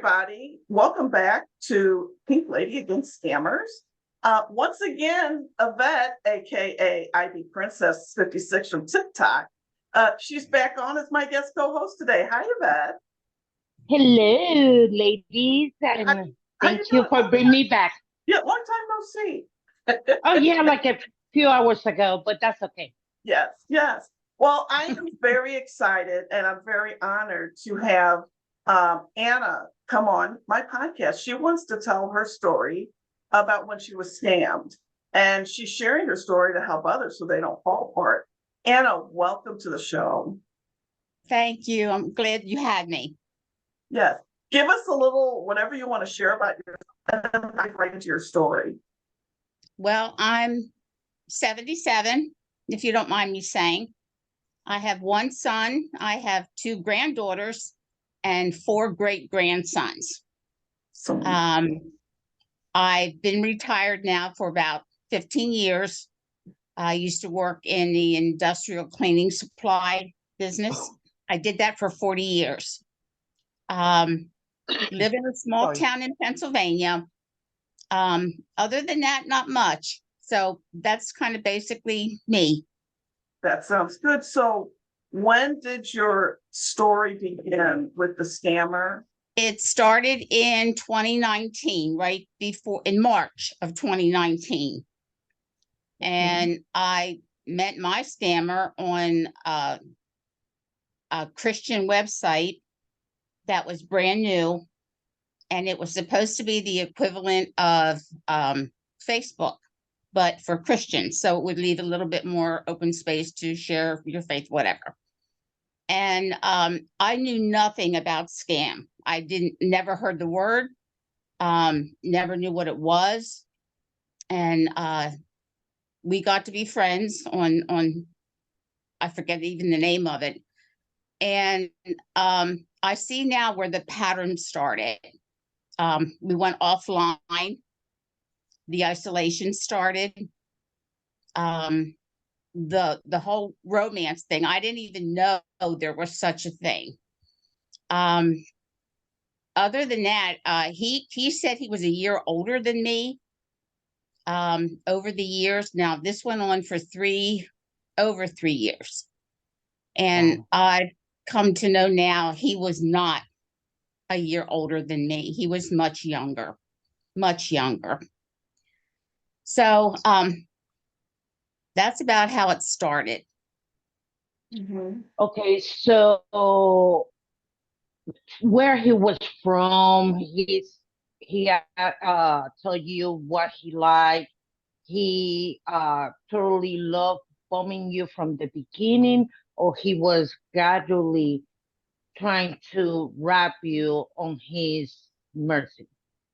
everybody. Welcome back to Pink Lady Against Scammers. Once again, Yvette, aka Ivy Princess 56 from TikTok. She's back on as my guest co-host today. Hi, Yvette. Hello, ladies, How, and how you thank you doing? for bringing me back. Yeah, long time no see. Oh, yeah, like a few hours ago, but that's okay. Yes, yes. Well, I am very excited and I'm very honored to have Anna come on my podcast. She wants to tell her story about when she was scammed, and she's sharing her story to help others so they don't fall for it. Anna, welcome to the show. Thank you. I'm glad you had me. Yes. Give us a little, whatever you want to share about yourself, and then dive right into your story. Well, I'm 77, if you don't mind me saying. I have one son, I have two granddaughters, and four great grandsons. So, I've been retired now for about 15 years. I used to work in the industrial cleaning supply business. I did that for 40 years. Live in a small Sorry. town in Pennsylvania. Other than that, not much. So that's kind of basically me. that sounds good. So, when did your story begin with the scammer? It started in 2019, right before in March of 2019. And I met my scammer on a Christian website that was brand new. And it was supposed to be the equivalent of Facebook, but for Christians. So it would leave a little bit more open space to share your faith, whatever. And I knew nothing about scam. I never heard the word, never knew what it was. And we got to be friends on I forget even the name of it. And I see now where the pattern started. We went offline. The isolation started. The whole romance thing. I didn't even know there was such a thing. Other than that, he said he was a year older than me. Over the years, now this went on for over 3 years, and Wow. I've come to know now he was not a year older than me. He was much younger, much younger. So that's about how it started. Okay, so where he was from, he tell you what he liked. He totally loved bombing you from the beginning, or he was gradually trying to wrap you on his mercy.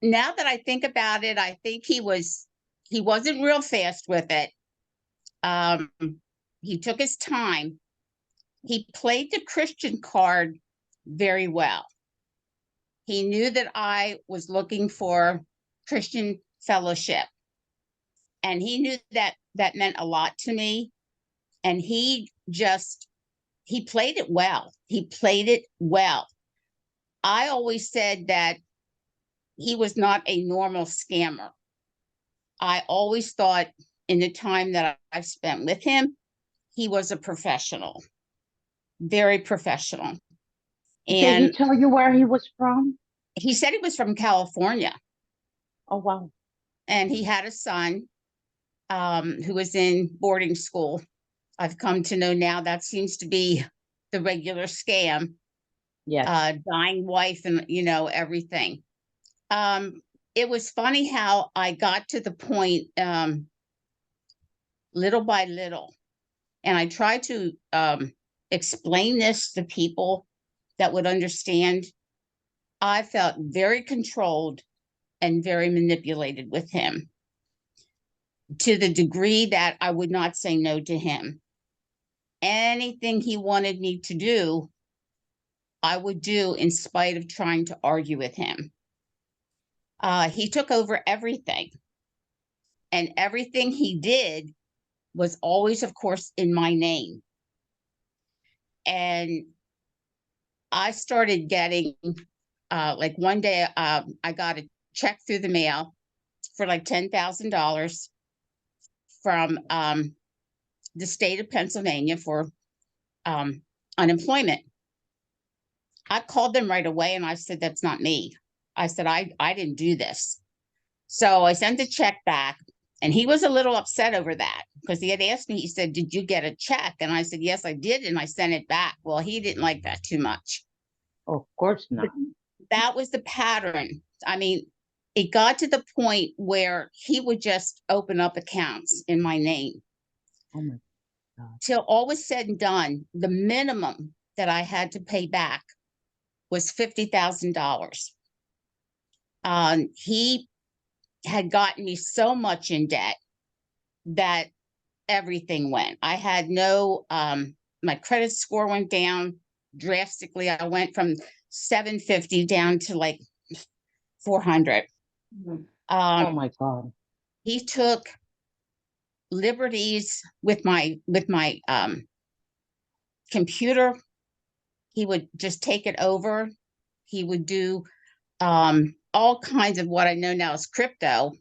Now that I think about it, I think he wasn't real fast with it. Um, he took his time. He played the Christian card very well. He knew that I was looking for Christian fellowship, and he knew that that meant a lot to me. And he played it well. He played it well. I always said that he was not a normal scammer. I always thought in the time that I've spent with him, he was a professional, very professional. Did he And tell you where he was from? he said he was from California, Oh, wow. and he had a son who was in boarding school. I've come to know now that seems to be the regular scam, Yes. dying wife and, everything. It was funny how I got to the point little by little, and I tried to explain this to people that would understand. I felt very controlled and very manipulated with him, to the degree that I would not say no to him. Anything he wanted me to do, I would do in spite of trying to argue with him. He took over everything, and everything he did was always, of course, in my name. And I started getting like one day, I got a check through the mail for like $10,000 from, the state of Pennsylvania for, unemployment. I called them right away and I said, that's not me. I said, I didn't do this. So I sent the check back, and he was a little upset over that because he had asked me, he said, did you get a check? And I said, yes, I did. And I sent it back. Well, he didn't like that too much. Of course not. That was the pattern. I mean, it got to the point where he would just open up accounts in my name. Oh my, Till all was said and done, the minimum that I had to pay back was $50,000. He had gotten me so much in debt that everything went. I had no, my credit score went down drastically. I went from 750 down to like 400. Mhm. oh my God. He took liberties with my computer. He would just take it over. He would do all kinds of what I know now is crypto.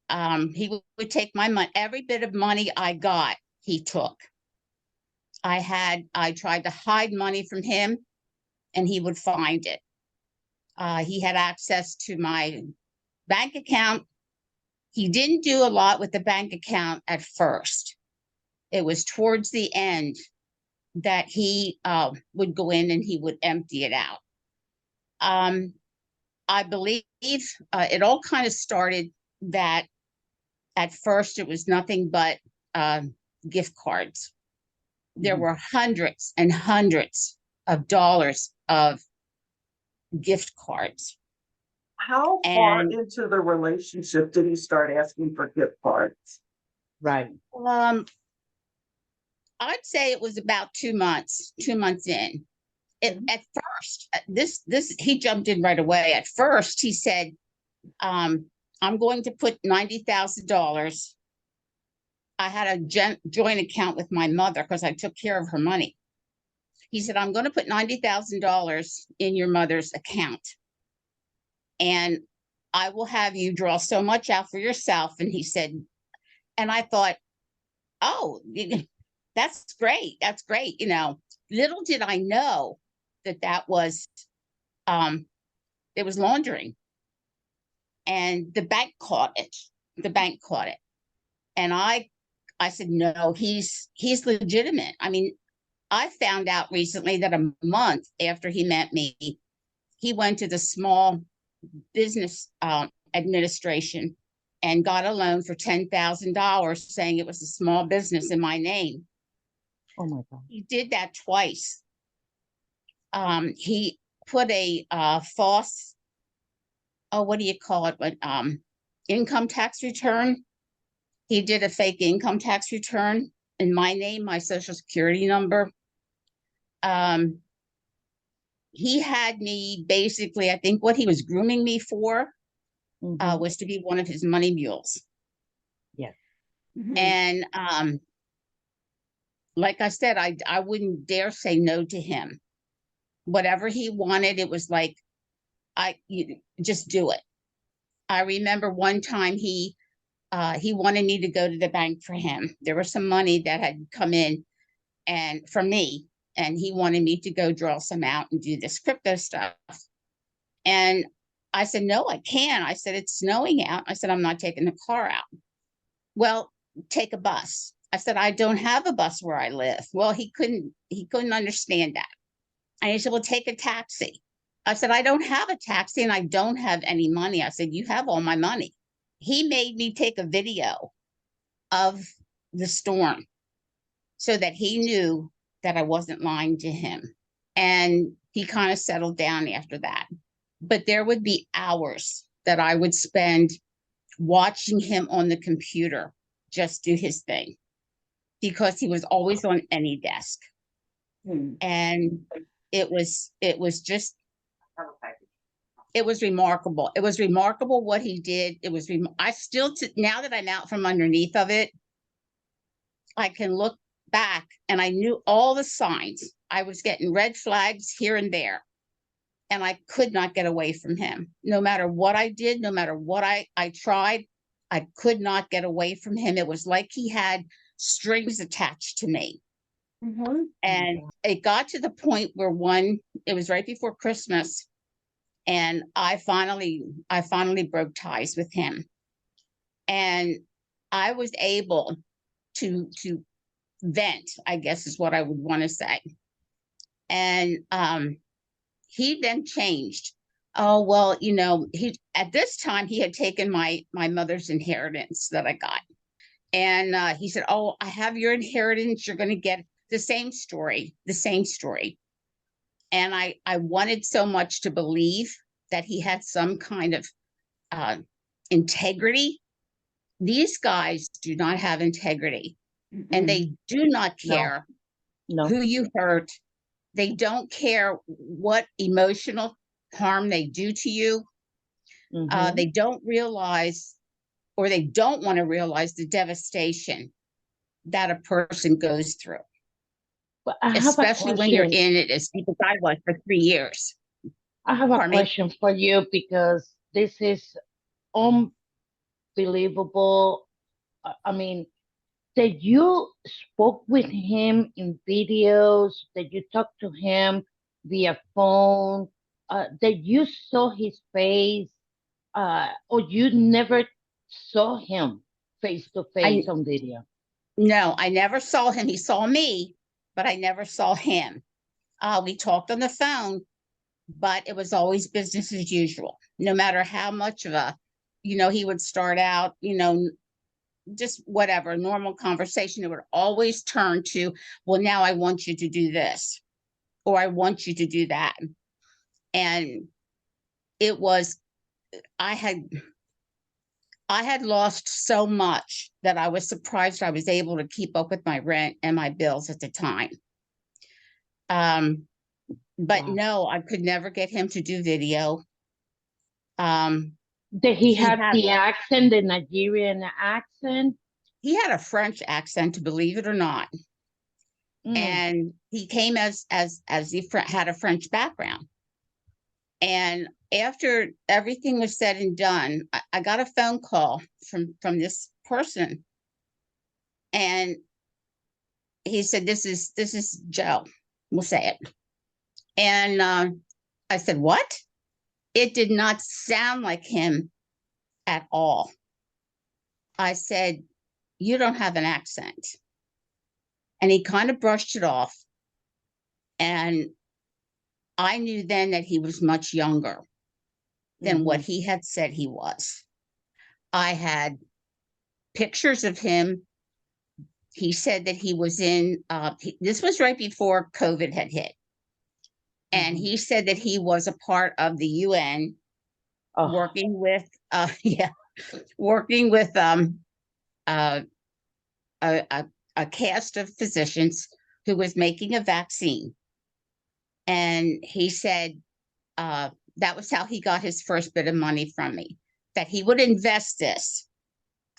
He would take my money, every bit of money I got, he took. I tried to hide money from him, and he would find it. He had access to my bank account. He didn't do a lot with the bank account at first. It was towards the end that he would go in and he would empty it out. I believe it all kind of started that at first it was nothing but gift cards. There Mhm. were hundreds and hundreds of dollars of gift cards. How far And into the relationship did he start asking for gift cards? Right. I'd say it was about 2 months in. At first, this he jumped in right away. At first, he said, I'm going to put $90,000. I had a joint account with my mother because I took care of her money. He said, I'm going to put $90,000 in your mother's account, and I will have you draw so much out for yourself. And he said, and I thought, oh, that's great. That's great. You know, little did I know that that was, it was laundering. And the bank caught it. The bank caught it. And I said, no, he's legitimate. I mean, I found out recently that a month after he met me, he went to the Small Business Administration and got a loan for $10,000, saying it was a small business in my name. Oh my God. He did that twice. He put a false, oh, what do you call it? But income tax return. He did a fake income tax return in my name, my social security number. He had me basically, I think what he was grooming me for Mhm. was to be one of his money mules. Yes. Mhm. And like I said, I wouldn't dare say no to him. Whatever he wanted, it was like, you just do it. I remember one time he wanted me to go to the bank for him. There was some money that had come in and from me, and he wanted me to go draw some out and do this crypto stuff. And I said, no, I can't. I said, it's snowing out. I said, I'm not taking the car out. Well, take a bus. I said, I don't have a bus where I live. Well, he couldn't understand that. And he said, well, take a taxi. I said, I don't have a taxi and I don't have any money. I said, you have all my money. He made me take a video of the storm so that he knew that I wasn't lying to him. And he kind of settled down after that. But there would be hours that I would spend watching him on the computer just do his thing, because he was always on any desk. Hmm. And it was just, it was remarkable. It was remarkable what he did. It was, I still, now that I'm out from underneath of it, I can look back and I knew all the signs. I was getting red flags here and there. and I could not get away from him. No matter what I did, no matter what I tried, I could not get away from him. It was like he had strings attached to me. Mhm. And it got to the point where it was right before Christmas, and I finally broke ties with him. And I was able to vent, I guess is what I would want to say. And he then changed. Oh, well, at this time he had taken my mother's inheritance that I got. And he said, oh, I have your inheritance. You're going to get the same story. And I wanted so much to believe that he had some kind of integrity. These guys do not have integrity, and they do not No. care No. who you hurt. They don't care what emotional harm they do to you. Mhm. They don't realize, or they don't want to realize, the devastation that a person goes through, But I have a especially when you're question. in it, as deep as I was for 3 years. I have a Pardon me? question for you because this is unbelievable. I mean, that you spoke with him in videos, that you talked to him via phone, that you saw his face, or you never saw him face to face on video. No, I never saw him. He saw me, but I never saw him. We talked on the phone, but it was always business as usual. No matter how much of he would start out, just whatever, normal conversation, it would always turn to, well, now I want you to do this, or I want you to do that. And it was, I had lost so much that I was surprised I was able to keep up with my rent and my bills at the time. But Wow. no, I could never get him to do video. That he had the accent, the Nigerian accent. He had a French accent, believe it or not. And he came as he had a French background. And after everything was said and done, I got a phone call from this person, and he said, this is Joe, we'll say it. And I said, what? It did not sound like him at all. I said, you don't have an accent. And he kind of brushed it off. And I knew then that he was much younger than what he had said he was. I had pictures of him. He said that he was in, this was right before COVID had hit. And he said that he was a part of the UN, working with, a cast of physicians who was making a vaccine. And he said that was how he got his first bit of money from me, that he would invest this.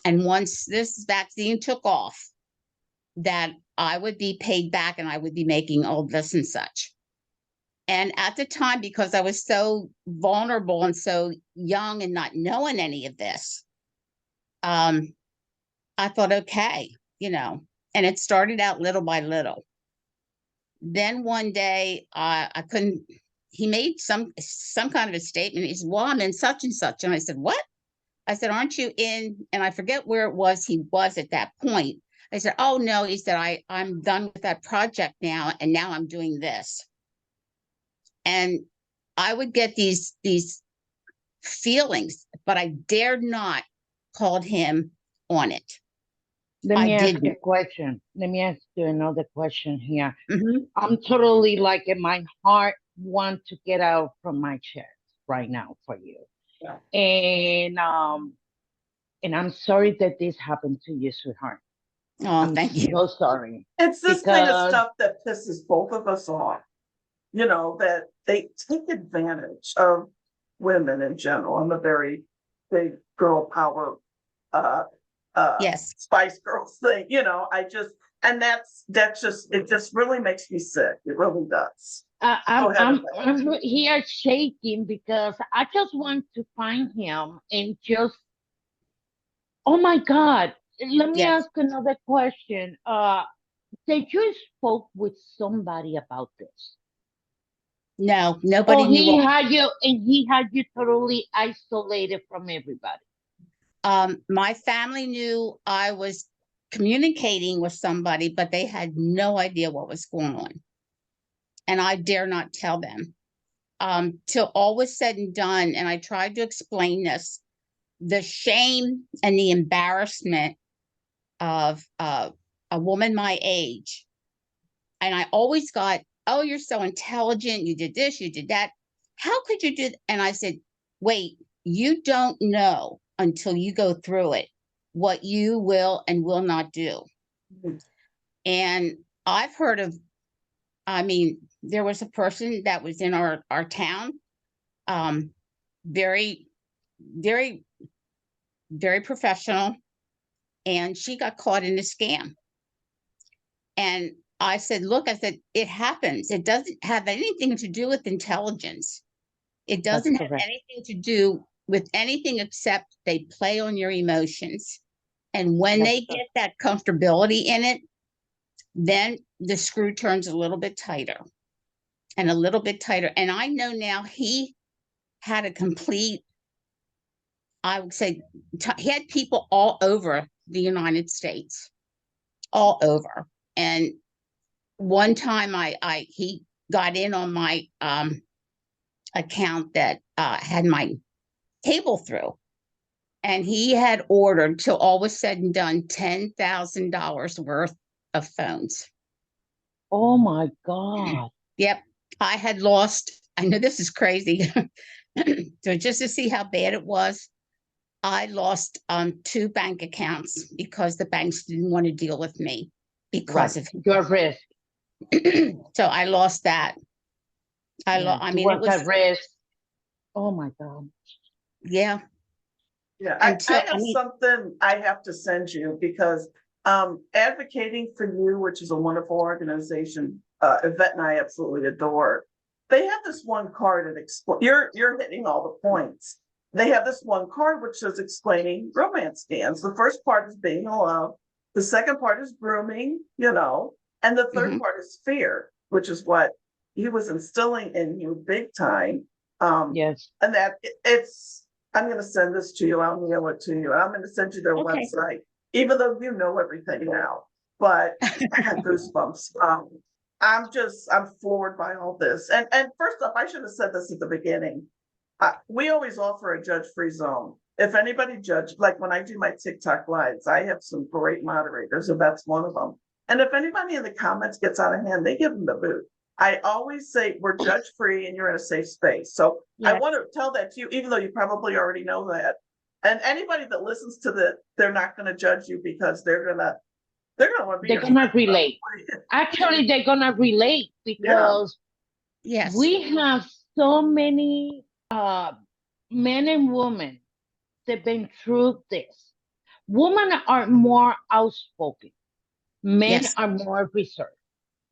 And once this vaccine took off, that I would be paid back and I would be making all this and such. And at the time, because I was so vulnerable and so young and not knowing any of this, I thought, okay, and it started out little by little. Then one day, I couldn't, he made some kind of a statement. He said, well, I'm in such and such. And I said, what? I said, aren't you in? And I forget where it was he was at that point. I said, oh, no. He said, I'm done with that project now. And now I'm doing this. And I would get these feelings, but I dared not call him on it. Let me ask you a question. Let me ask you another question here. Mm-hmm. I'm totally like in my heart want to get out from my chest right now for you. Yeah. And I'm sorry that this happened to you, sweetheart. Oh, thank you. So sorry. It's this kind of stuff that pisses both of us off. That they take advantage of women in general. I'm a very big girl power yes, Spice Girls thing, it just really makes me sick. It really does. Go ahead. I'm here shaking because I just want to find him and just, oh my God. Let me Yes. ask another question. Did you spoke with somebody about this? No, Or nobody knew. he had you totally isolated from everybody? My family knew I was communicating with somebody, but they had no idea what was going on. And I dare not tell them. Till all was said and done, and I tried to explain this, the shame and the embarrassment of a woman my age. And I always got, oh, you're so intelligent. You did this, you did that. How could you do? And I said, wait, you don't know until you go through it what you will and will not do. And I've heard of, I mean, there was a person that was in our town, very, very, very professional, and she got caught in a scam. And I said, look, I said, it happens. It doesn't have anything to do with intelligence. It That's doesn't have correct. anything to do with anything except they play on your emotions. And when That's they get that comfortability in it, then the screw turns a little bit tighter and a little bit tighter. And I know now he had a complete, I would say, he had people all over the United States, all over. And one time he got in on my account that had my cable through, and he had ordered, till all was said and done, $10,000 worth of phones. Oh my God. Yep, I had lost. I know this is crazy. So just to see how bad it was, I lost 2 bank accounts because the banks didn't want to deal with me because Right. of Your risk. so I lost that. Yeah, I it mean, it was a was, risk. Oh my God. yeah, Yeah, I until, I have mean, something I have to send you because Advocating for You, which is a wonderful organization, Yvette and I absolutely adore. They have this one card that you're hitting all the points. They have this one card which is explaining romance scams. The first part is being in love. The second part is grooming, and the third mhm. part is fear, which is what he was instilling in you big time. Yes. And that it's I'm going to send this to you. I'll mail it to you. I'm going to send you their Okay. website, even though you know everything now. But I had goosebumps. I'm floored by all this. And first off, I should have said this at the beginning. We always offer a judge-free zone. If anybody like when I do my TikTok lives, I have some great moderators, and that's one of them. And if anybody in the comments gets out of hand, they give them the boot. I always say we're judge-free and you're in a safe space. So I Yes. want to tell that to you, even though you probably already know that. And anybody that listens to they're not going to judge you because they're gonna want to be They're your gonna friend. relate. Actually, they're gonna relate because Yes. we have so many men and women that been through this. Women are more outspoken. Men Yes. are more reserved.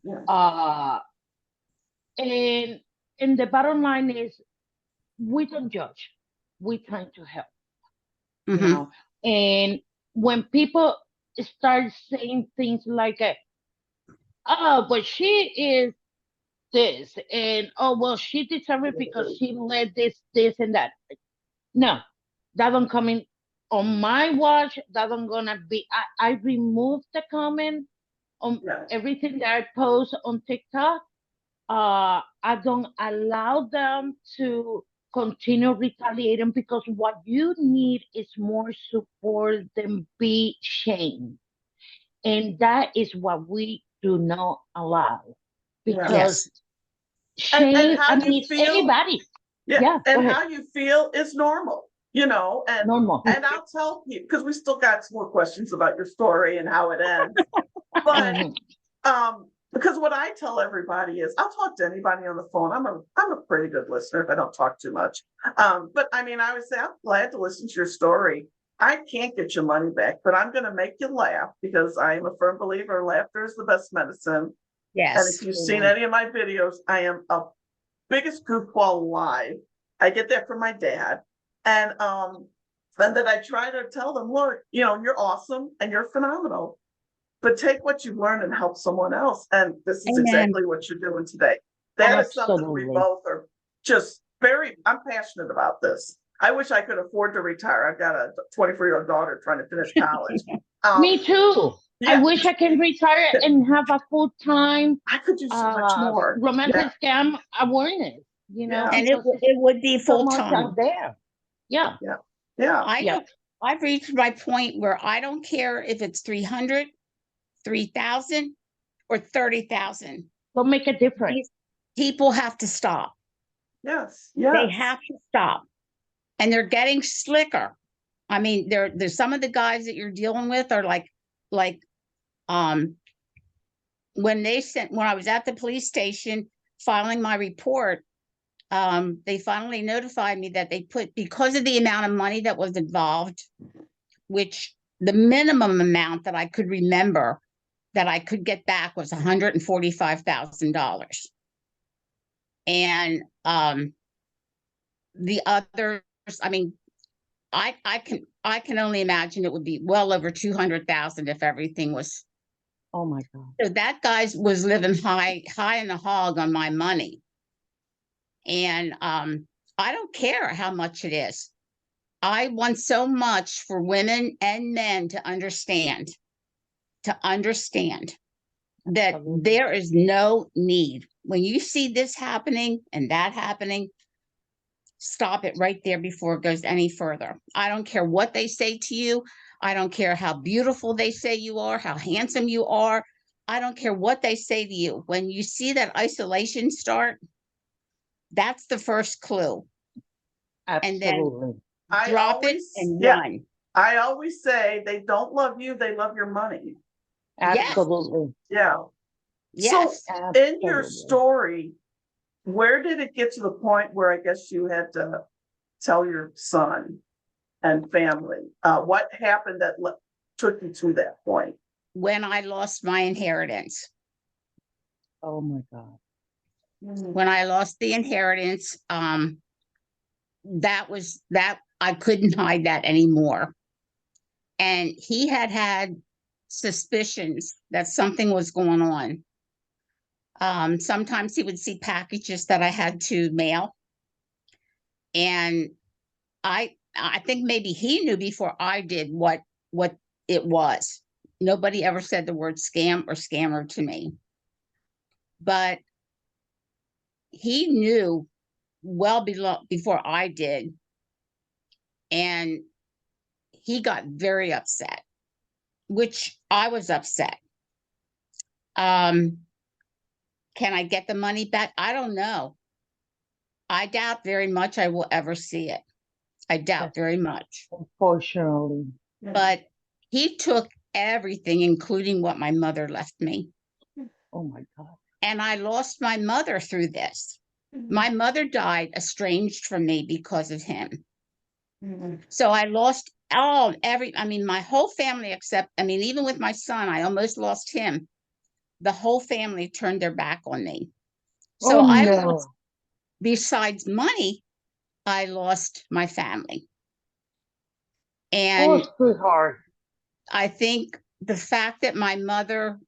Yeah. Uh, and the bottom line is we don't judge. We try to help, you Mhm. know. And when people start saying things like, "Oh, but she is this," and "Oh, well, she deserves it because she led this, and that." No, that don't come in on my watch. That don't gonna be. I remove the comment on Yeah. everything that I post on TikTok. I don't allow them to continue retaliating because what you need is more support than be shamed. And that is what we do not allow Yeah. because Yes. And shame, how I you mean, feel, anybody. yeah, Yeah, go and ahead. how you feel is normal, and Normal. I'll tell you because we still got some more questions about your story and how it ends. But Mhm. because what I tell everybody is I'll talk to anybody on the phone. I'm a pretty good listener if I don't talk too much. But I mean, I would say I'm glad to listen to your story. I can't get your money back, but I'm going to make you laugh because I am a firm believer laughter is the best medicine. And if Yes. you've seen Mhm. any of my videos, I am a biggest goofball alive. I get that from my dad. And then I try to tell them, look, you're awesome and you're phenomenal, but take what you learn and help someone else. And this is Amen. exactly what you're doing today. That is something we Absolutely. both are just I'm passionate about this. I wish I could afford to retire. I've got a 24-year-old daughter trying to finish college. Me too. I Yeah, wish I can retire and have a full-time I could do so much more. romantic scam awareness, Yeah. And because there's it would be so full much time. out there. Yeah, Yeah. I yeah. don't, I've reached my point where I don't care if it's 300, 3,000, or 30,000. Don't make a difference. These people have to stop. Yes. They Yes. have to stop. And they're getting slicker. I mean, there's some of the guys that you're dealing with are like, when I was at the police station filing my report, they finally notified me that because of the amount of money that was involved, which the minimum amount that I could remember that I could get back was $145,000. And the others, I mean, I can only imagine it would be well over 200,000 if everything was. Oh my God. So that guy was living high in the hog on my money. And I don't care how much it is. I want so much for women and men to understand that Absolutely. there is no need. When you see this happening and that happening, stop it right there before it goes any further. I don't care what they say to you. I don't care how beautiful they say you are, how handsome you are. I don't care what they say to you. When you see that isolation start, that's the first clue. And then Absolutely. drop it and yeah, run. I always say they don't love you, they love your money. Yes. Absolutely. Yeah. Yes. So in your Absolutely. story, where did it get to the point where I guess you had to tell your son and family? What happened that took you to that point? When I lost my inheritance. Oh my God. When I lost the inheritance, that I couldn't hide that anymore. And he had suspicions that something was going on. Sometimes he would see packages that I had to mail. And I think maybe he knew before I did what it was. Nobody ever said the word scam or scammer to me. But he knew well before I did. And he got very upset, which I was upset. Can I get the money back? I don't know. I doubt very much I will ever see it. I doubt very much. Unfortunately. But he took everything, including what my mother left me. Oh my God. And I lost my mother through this. My mother died estranged from me because of him. So I lost my whole family even with my son, I almost lost him. The whole family turned their back on me. So Oh I no. lost, besides money, I lost my family. And Oh, sweetheart. I think the fact that my mother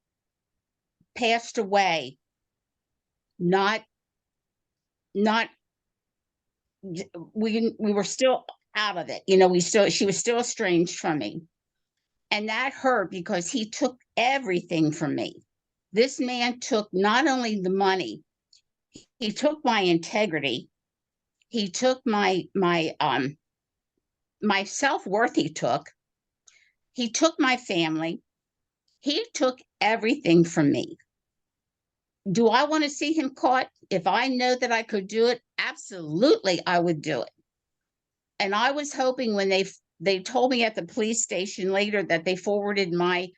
passed away, not we were still out of it. She was still estranged from me. And that hurt because he took everything from me. This man took not only the money, he took my integrity. He took my self-worth. He took my family. He took everything from me. Do I want to see him caught? If I know that I could do it, absolutely, I would do it. And I was hoping when they told me at the police station later that they forwarded my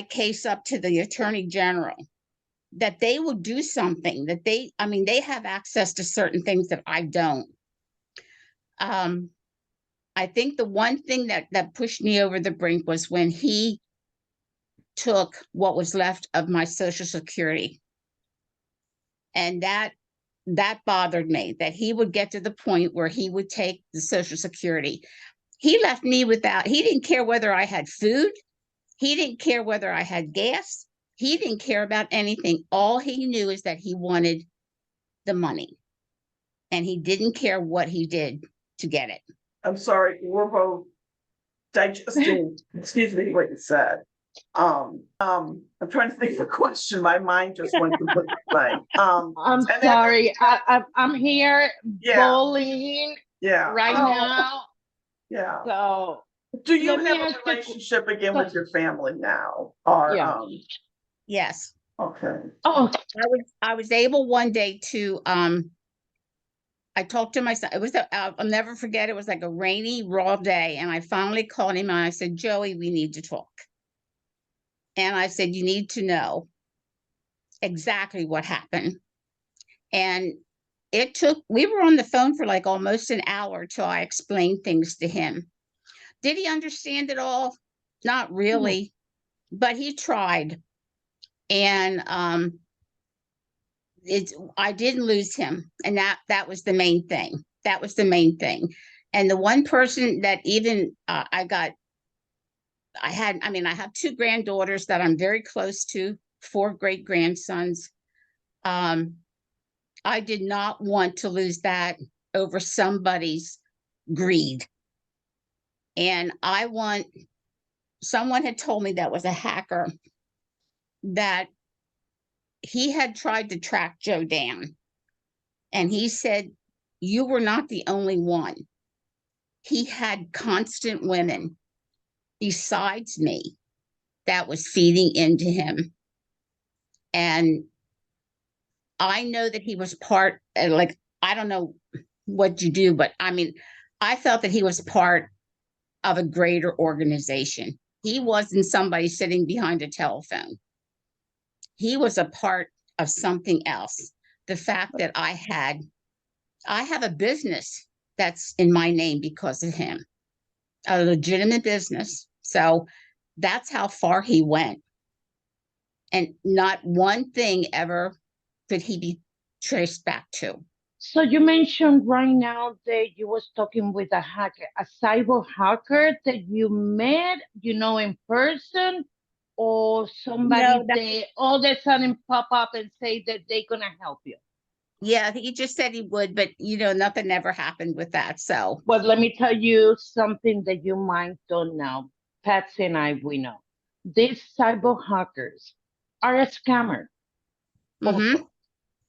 case up to the attorney general, that they would do something, that they have access to certain things that I don't. I think the one thing that pushed me over the brink was when he took what was left of my Social Security. And that bothered me, that he would get to the point where he would take the Social Security. He left me without, he didn't care whether I had food. He didn't care whether I had gas. He didn't care about anything. All he knew is that he wanted the money. And he didn't care what he did to get it. I'm sorry, we're both digesting, excuse me, what you said. I'm trying to think of a question. My mind just went completely blank. I'm and then- sorry. I'm here Yeah. bullying Yeah. right Oh, now. Yeah. So Do you Let me have a ask you- relationship again with your family now? Or, Yeah. Yes. okay. oh, I was able one day to I talked to my son. It was I'll never forget. It was like a rainy, raw day, and I finally called him and I said, "Joey, we need to talk." And I said, "You need to know exactly what happened." And we were on the phone for like almost an hour till I explained things to him. Did he understand it all? Not really, but he tried. And I didn't lose him, and that was the main thing. That was the main thing. And the one person that even I have two granddaughters that I'm very close to, 4 great grandsons. I did not want to lose that over somebody's greed. And someone had told me that was a hacker, that he had tried to track Joe down. And he said, you were not the only one. He had constant women besides me that was feeding into him. And I know that he was part, like, I don't know what you do, but I mean, I felt that he was part of a greater organization. He wasn't somebody sitting behind a telephone. He was a part of something else. The fact that I have a business that's in my name because of him, a legitimate business. So that's how far he went. And not one thing ever could he be traced back to. so you mentioned right now that you was talking with a hacker, a cyber hacker that you met, in person, or somebody No, that all of a sudden pop up and say that they're gonna help you. Yeah, he just said he would, but nothing ever happened with that. So Well, let me tell you something that you might don't know. Patsy and I, we know. These cyber hackers are a scammer. mhm. Also,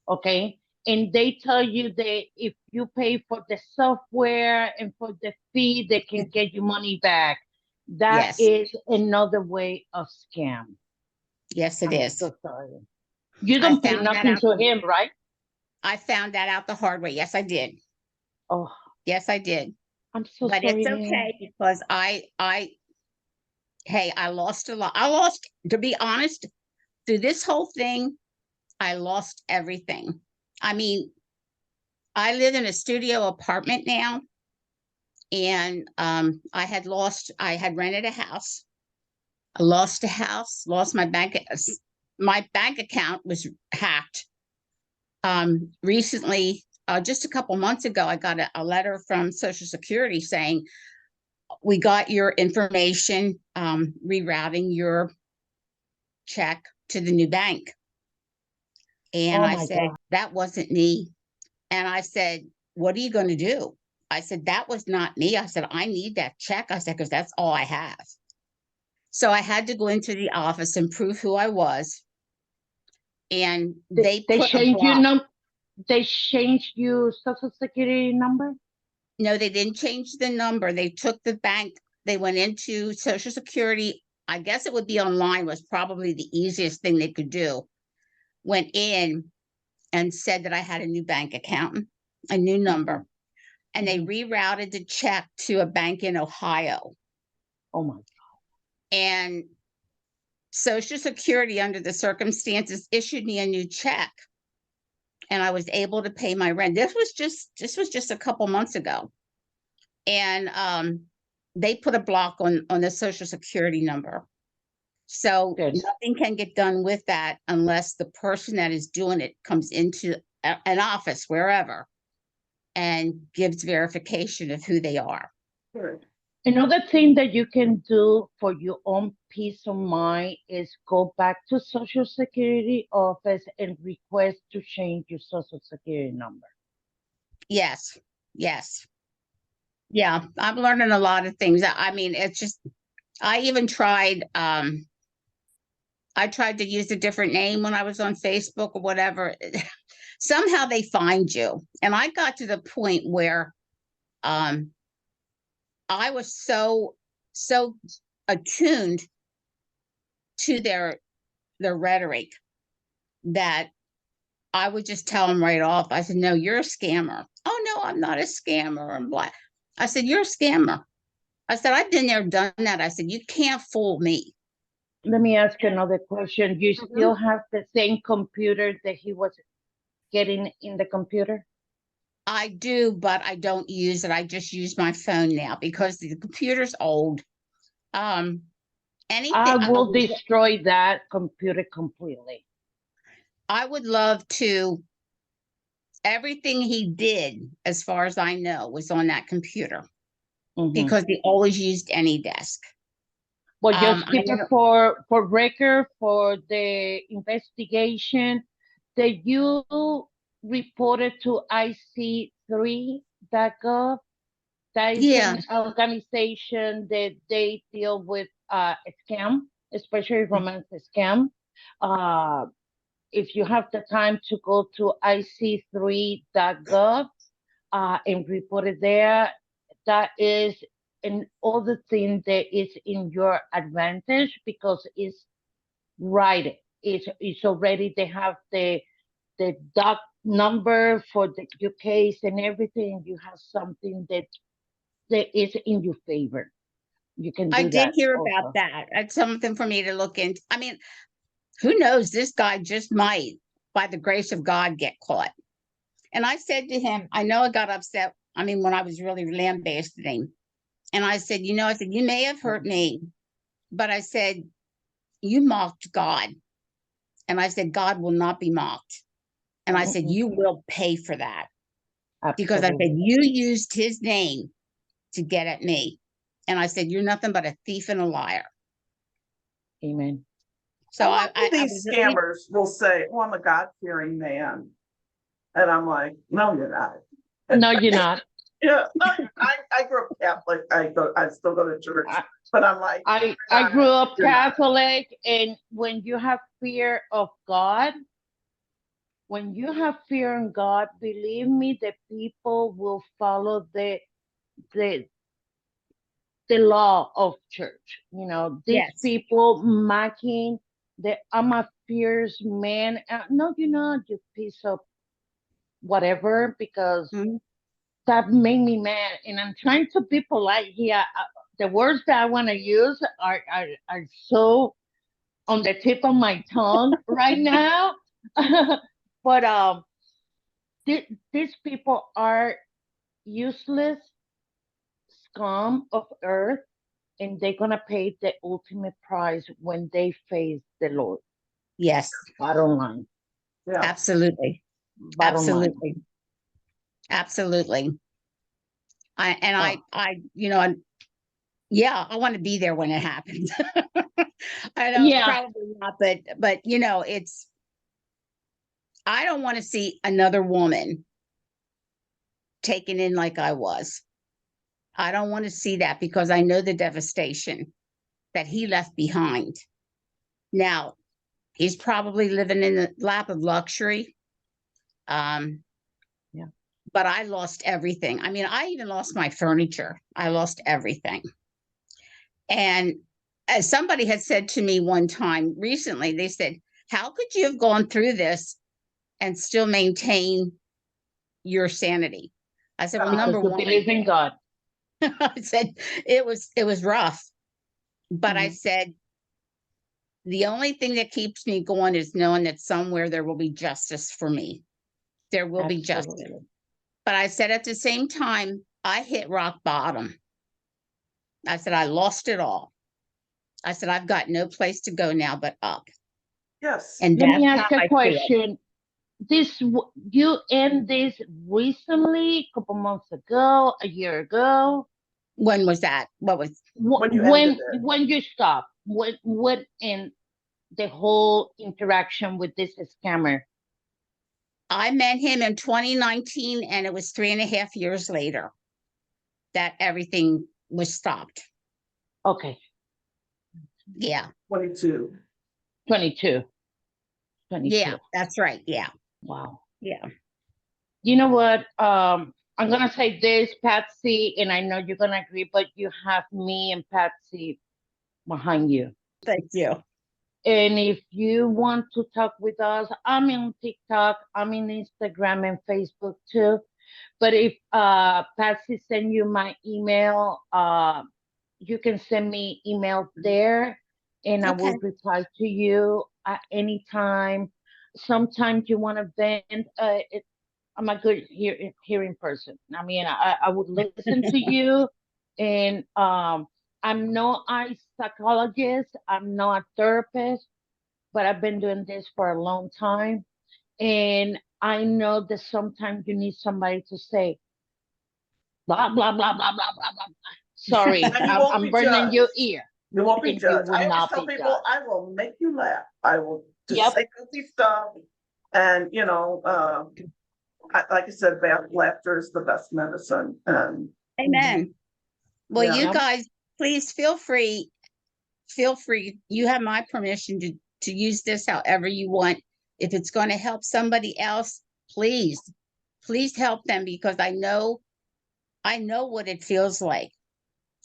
okay? And they tell you that if you pay for the software and for the fee, they can get you money back. That Yes. is another way of scam. Yes, it I'm is. so sorry. You don't pay found that nothing out. to him, right? I found that out the hard way. Yes, I did. Oh, Yes, I did. I'm so But sorry. it's okay because hey, I lost a lot. I lost, to be honest, through this whole thing, I lost everything. I mean, I live in a studio apartment now, and I had rented a house. I lost a house, lost my bank account was hacked. Recently, just a couple months ago, I got a letter from Social Security saying, we got your information, rerouting your check to the new bank. And Oh I my said, God. that wasn't me. And I said, what are you going to do? I said, that was not me. I said, I need that check. I said, because that's all I have. So I had to go into the office and prove who I was. And they put a changed your block. they changed your social security number? No, they didn't change the number. They took the bank. They went into Social Security. I guess it would be online, was probably the easiest thing they could do. Went in and said that I had a new bank account, a new number. And they rerouted the check to a bank in Ohio. Oh my God. And Social Security, under the circumstances, issued me a new check. And I was able to pay my rent. This was just a couple months ago. And they put a block on the Social Security number. So Good. nothing can get done with that unless the person that is doing it comes into an office wherever and gives verification of who they are. Good. Another thing that you can do for your own peace of mind is go back to Social Security office and request to change your Social Security number. Yes, yes. Yeah, I'm learning a lot of things. I mean, it's just, I even tried, I tried to use a different name when I was on Facebook or whatever. Somehow they find you. And I got to the point where I was so attuned to their rhetoric that I would just tell them right off. I said, no, you're a scammer. Oh, no, I'm not a scammer. I'm black. I said, you're a scammer. I said, I've been there, done that. I said, you can't fool me. Let me ask you another question. You Mhm. still have the same computer that he was getting in the computer? I do, but I don't use it. I just use my phone now because the computer's old. Anything I will destroy that computer completely. I would love to. Everything he did, as far as I know, was on that computer Mhm. because he always used AnyDesk. Well, just I keep know- it for record for the investigation that you reported to IC3.gov. That is Yeah, an organization that they deal with scam, especially romance scam. If you have the time to go to IC3.gov and report it there, that is another thing that is in your advantage because it's right. It's already they have the doc number for your case and everything. You have something that is in your favor. You can I do did that hear about also. that. That's something for me to look into. I mean, who knows? This guy just might, by the grace of God, get caught. And I said to him, I know I got upset. I mean, when I was really lambasting him. And I said, I said, you may have hurt me, but I said, you mocked God. And I said, God will not be mocked. And I said, Mhm. you will pay for that. Because I said, Absolutely. you used his name to get at me. And I said, you're nothing but a thief and a liar. Amen. So A lot of I these was really, scammers will say, "Oh, I'm a God-fearing man," and I'm like, "No, you're not." No, you're not. Yeah, I grew up Catholic. I still go to church, I, but I'm like, I grew up you're not. Catholic, and when you have fear of God, when you have fear in God, believe me, the people will follow the the law of church. These yes. people mocking the I'm a fierce man. No, you're not, you piece of whatever, because Mhm. that made me mad. And I'm trying to be polite here. The words that I want to use are so on the tip of my tongue right now. But these people are useless scum of earth, and they're gonna pay the ultimate price when they face the Lord. Yes, Bottom line. Yeah, absolutely. Bottom line. Absolutely. Absolutely. Oh, Yeah, I want to be there when it happens. I know yeah. probably not, but I don't want to see another woman taken in like I was. I don't want to see that because I know the devastation that he left behind. Now, he's probably living in the lap of luxury. Um, Yeah. but I lost everything. I mean, I even lost my furniture. I lost everything. And as somebody had said to me one time recently, they said, how could you have gone through this and still maintain your sanity? I said, well, Because number you one, believe in God. I said it was rough. But I Mhm. said, the only thing that keeps me going is knowing that somewhere there will be justice for me. There will be justice. Absolutely. But I said at the same time, I hit rock bottom. I said, I lost it all. I said, I've got no place to go now but up. Yes. And Let me that's ask how you I a feel. question. You end this recently, a couple months ago, a year ago? When was that? What was, When you ended it. When you stop, when in the whole interaction with this scammer? I met him in 2019 and it was 3.5 years later that everything was stopped. Okay, Yeah. 22. 22. 22. Yeah, that's right. Yeah. Wow. Yeah. You know what? I'm gonna say this, Patsy, and I know you're gonna agree, but you have me and Patsy behind you. Thank you. And if you want to talk with us, I'm on TikTok, I'm in Instagram and Facebook too. But if Patsy send you my email, you can send me email there and I will Okay. reply to you at any time. Sometimes you want to vent. I'm a good hearing person. I mean, I would listen to you, and I'm not a psychologist. I'm not a therapist, but I've been doing this for a long time, and I know that sometimes you need somebody to say blah blah blah blah blah blah blah. Sorry, And you won't I'm be burning your judged. ear. You won't be And you judged. will I always not tell be people, judged. I will make you laugh. I will just Yep. say goofy stuff. And, like I said, bad laughter is the best medicine. And Amen. Well, Yeah. you guys, please feel free. Feel free. You have my permission to use this however you want. If it's going to help somebody else, please help them, because I know what it feels like.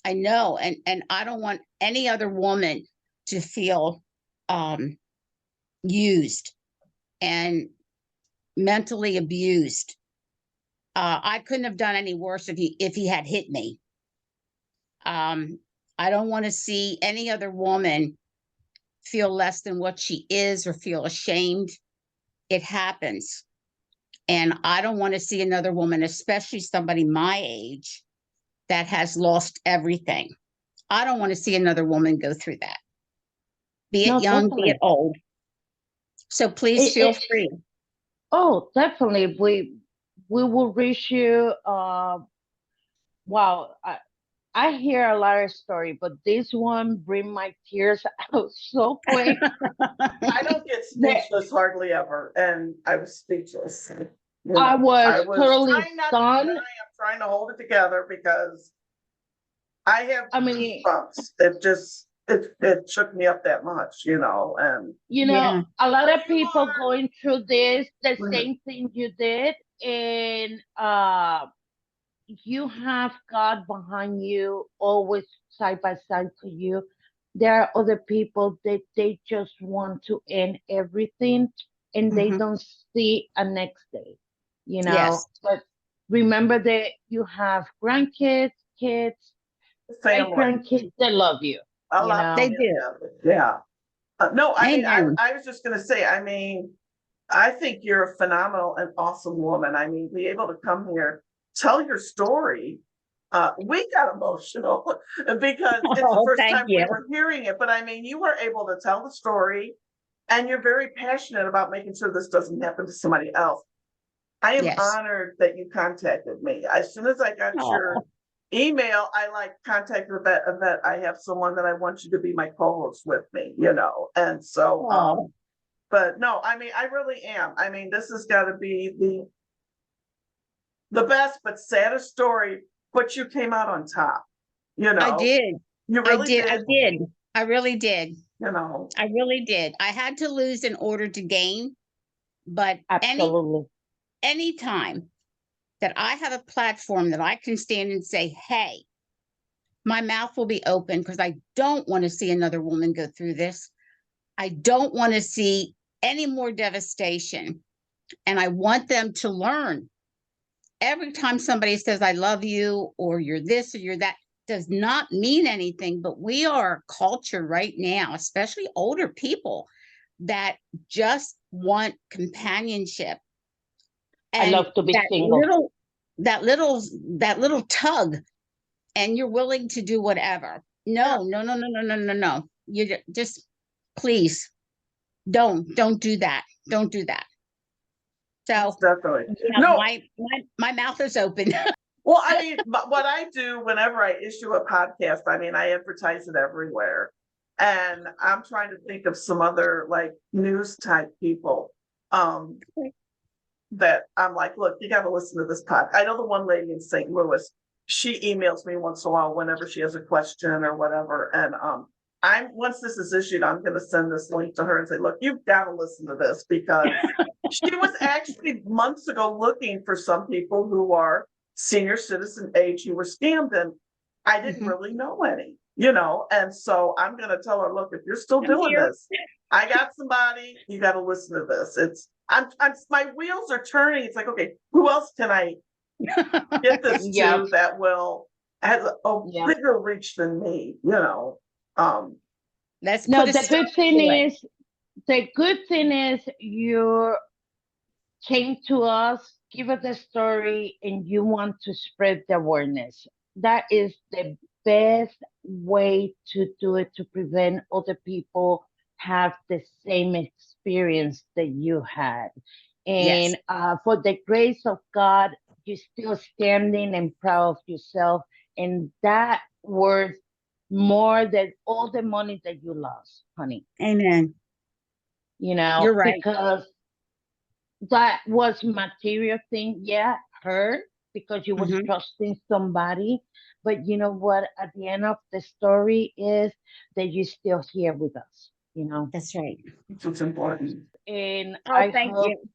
I know, and I don't want any other woman to feel used and mentally abused. I couldn't have done any worse if he had hit me. I don't want to see any other woman feel less than what she is or feel ashamed. It happens. And I don't want to see another woman, especially somebody my age, that has lost everything. I don't want to see another woman go through that, be it No, young, be definitely. it old. So please feel free. Oh, definitely. We will reach you. Wow, I hear a lot of story, but this one bring my tears out so quick. I don't get speechless hardly ever. And I was speechless. I was I was totally trying not to stunned. cry. I'm trying to hold it together because I have I mean, bumps. It shook me up that much, and Yeah. a lot of You people are- going through this, the Mhm. same thing you did, and you have God behind you, always side by side to you. There are other people that they just want to end everything and they Mhm. don't see a next day, Yes. But remember that you have grandkids, kids, great family. grandkids that love you. A You lot know? They of do. yeah. No, I mean, Amen. I was just gonna say, I mean, I think you're a phenomenal and awesome woman. I mean, be able to come here, tell your story. We got emotional because it's the Oh, first thank time we you. were hearing it, but I mean, you were able to tell the story and you're very passionate about making sure this doesn't happen to somebody else. I am Yes. honored that you contacted me. As soon as I got your Oh, email, I contacted that I have someone that I want you to be my co-host with me, and so oh, but no, I mean, I really am. I mean, this has got to be the best but saddest story, but you came out on top. I did. You I really did. I did. did. I really did. You know, I really did. I had to lose in order to gain, but Absolutely. any time that I have a platform that I can stand and say, hey, my mouth will be open because I don't want to see another woman go through this. I don't want to see any more devastation. And I want them to learn. Every time somebody says, I love you, or you're this, or you're that, does not mean anything. But we are a culture right now, especially older people, that just want companionship. I And love to be single. that little tug, and you're willing to do whatever. No, no, no, no, no, no, no, no. just, please, don't do that. Don't do that. So, Definitely. yeah, No. my mouth is open. Well, I mean, but what I do whenever I issue a podcast, I mean, I advertise it everywhere. And I'm trying to think of some other like news type people. That I'm like, look, you gotta listen to this pod. I know the one lady in St. Louis, she emails me once in a while whenever she has a question or whatever. And once this is issued, I'm gonna send this link to her and say, look, you've got to listen to this because she was actually months ago looking for some people who are senior citizen age who were scammed, and I didn't Mhm. really know any, and so I'm gonna tell her, look, if you're still I'm doing here. this, I got somebody, you gotta listen to this. My wheels are turning. It's like, okay, who else can I get this Yeah. to that has a Yeah. bigger reach than me, Let's No, put a the stop good thing to it. is you came to us, give us the story, and you want to spread the awareness. That is the best way to do it, to prevent other people have the same experience that you had. Yes. And for the grace of God, you're still standing and proud of yourself, and that worth more than all the money that you lost, honey. Amen. You're right. Because that was material thing, yeah, hurt because you was Mhm. trusting somebody. But you know what? At the end of the story is that you're still here with us. That's right. That's what's important. And Oh, I thank hope you.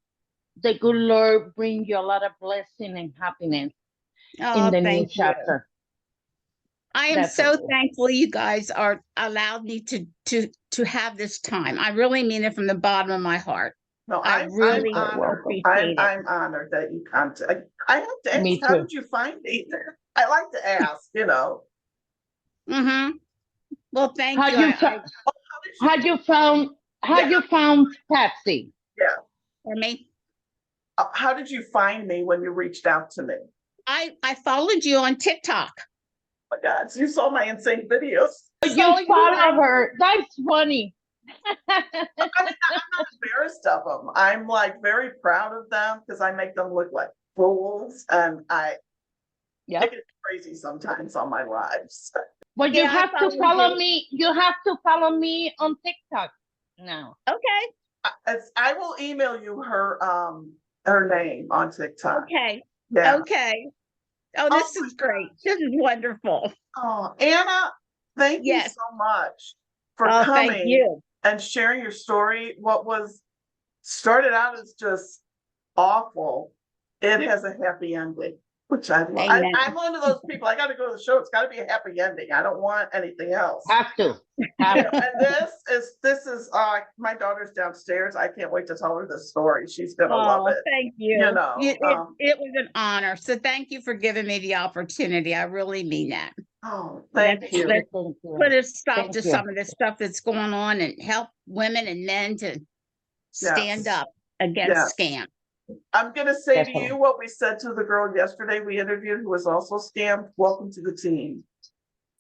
the good Lord bring you a lot of blessing and happiness in Oh, the new thank you. chapter. I am so Definitely. thankful you guys are allowed me to have this time. I really mean it from the bottom of my heart. No, I I'm really honored. appreciate it. I'm honored that you contact. I have to ask, Me how too. did you find me? I like to ask. Mm-hmm. Well, thank How you. you found how Yeah. you found Patsy? For me, How did you find me when you reached out to me? Oh I followed you on TikTok. my God, so you saw my insane videos. You follow her. That's funny. I'm not embarrassed of them. I'm like very proud of them because I make them look like fools, and I Yep. get crazy sometimes on my lives. Well, you Yeah, I have to followed follow you. me. You have to follow me on TikTok now. Okay. I will email you her name on TikTok. Okay. Yeah. Okay. Oh, this Oh my is great. This is wonderful. Oh, Anna, thank you Yes. so much for Oh, thank coming you. and sharing your story. What was started out as just awful, it has a happy ending, which I love. Amen. I'm one of those people. I got to go to the show. It's got to be a happy ending. I don't want anything else. Have to. Yeah, and this is my daughter's downstairs. I can't wait to tell her this story. She's gonna love Oh, it. thank you. You know, It was an honor. So thank you for giving me the opportunity. I really mean that. Oh, thank Let's- you. let's Thank you. Put a stop Thank to you. some of the stuff that's going on and help women and men to stand up against scam. I'm gonna say to Definitely. you what we said to the girl yesterday we interviewed who was also scammed. Welcome to the team.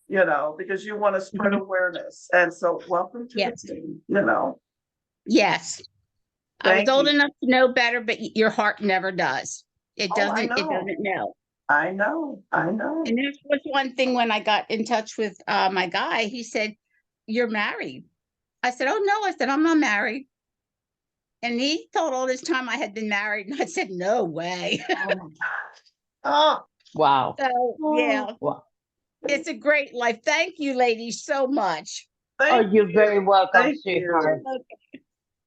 Because you want to spread awareness, and so welcome to Yes. the team. Yes. I was Thank old you. enough to know better, but your heart never does. It Oh, I doesn't, it know. doesn't know. I know. And this was one thing when I got in touch with my guy, he said, "You're married." I said, "Oh no," I said, "I'm not married." And he told all this time I had been married, and I said, "No way." Oh my God. Oh, Wow. So yeah, Wow. it's a great life. Thank you, ladies, so much. thank You're very welcome, Thank sweetheart. you.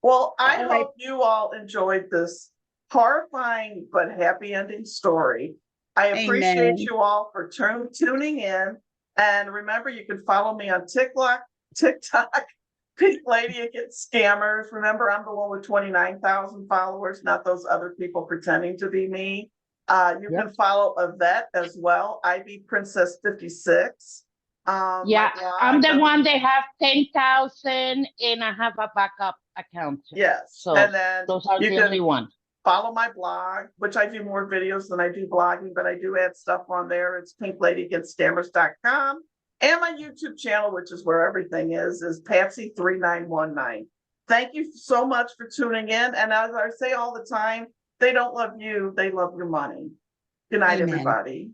Well, I All right. hope you all enjoyed this horrifying but happy ending story. I appreciate Amen. you all for tuning in. And remember, you can follow me on TikTok, Pink Lady Against Scammers. Remember, I'm the one with 29,000 followers, not those other people pretending to be me. You can follow Yvette as well, IB Princess 56. Yeah, I'm the one that have 10,000 and I have a backup account. Yes. So and then those are you the can only ones. follow my blog, which I do more videos than I do blogging, but I do add stuff on there. It's pinkladyagamstscammers.com. And my YouTube channel, which is where everything is Patsy3919. Thank you so much for tuning in. And as I say all the time, they don't love you, they love your money. Good night, Amen. everybody.